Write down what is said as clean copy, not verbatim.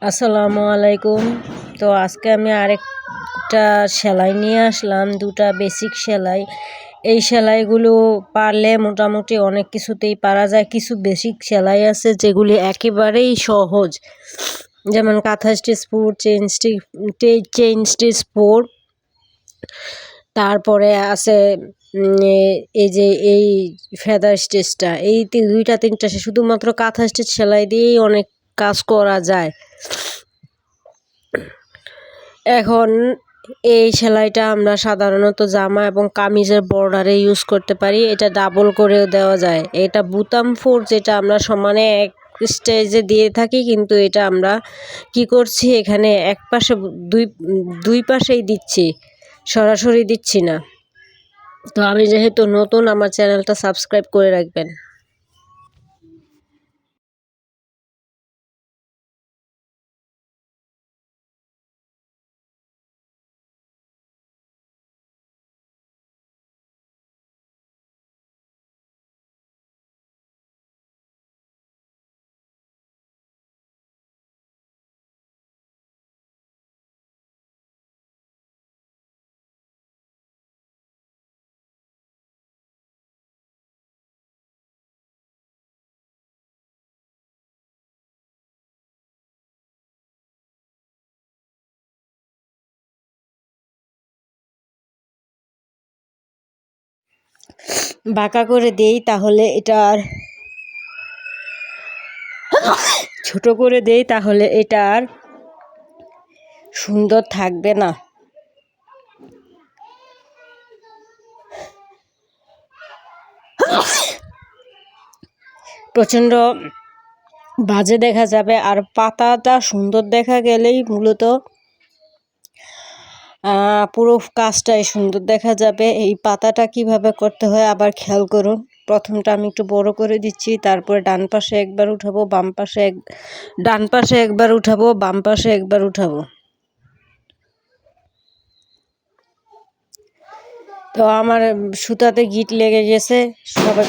আসসালামু আলাইকুম। তো আজকে আমি আরেকটা সেলাই নিয়ে আসলাম, দুটা বেসিক সেলাই। এই সেলাইগুলো পারলে মোটামুটি অনেক কিছুতেই পারা যায়। কিছু বেসিক সেলাই আছে যেগুলি একেবারেই সহজ, যেমন কাঁথা স্টিচ 4, চেইন স্টিচ 4। তারপরে আছে এই যে এই ফেদার স্টিচটা, এই দুইটা তিনটা শুধুমাত্র কাঁথা স্টিচ সেলাই দিয়েই অনেক কাজ করা যায়। এখন এই সেলাইটা আমরা সাধারণত জামা এবং কামিজের বর্ডারে ইউজ করতে পারি। এটা ডাবল করেও দেওয়া যায়। এটা বুতাম 4 যেটা আমরা সমানে এক স্টেজে দিয়ে থাকি, কিন্তু এটা আমরা কি করছি, এখানে এক পাশে দুই পাশেই দিচ্ছি, সরাসরি দিচ্ছি না। তো আমি যেহেতু নতুন, আমার চ্যানেলটা সাবস্ক্রাইব করে রাখবেন। বাঁকা করে দেই তাহলে এটা আর ছোট করে দেই তাহলে এটা আর সুন্দর থাকবে না। প্রচণ্ড বাজে দেখা যাবে। আর পাতাটা সুন্দর দেখা গেলেই মূলত পুরো কাজটাই সুন্দর দেখা যাবে। এই পাতাটা কিভাবে করতে হয় আবার খেয়াল করুন। প্রথমটা আমি একটু বড় করে দিচ্ছি, তারপরে ডান পাশে একবার উঠাবো, ডান পাশে একবার উঠাবো, বাম পাশে একবার উঠাবো। তো আমার সুতাতে গিট লেগে গেছে, সবাই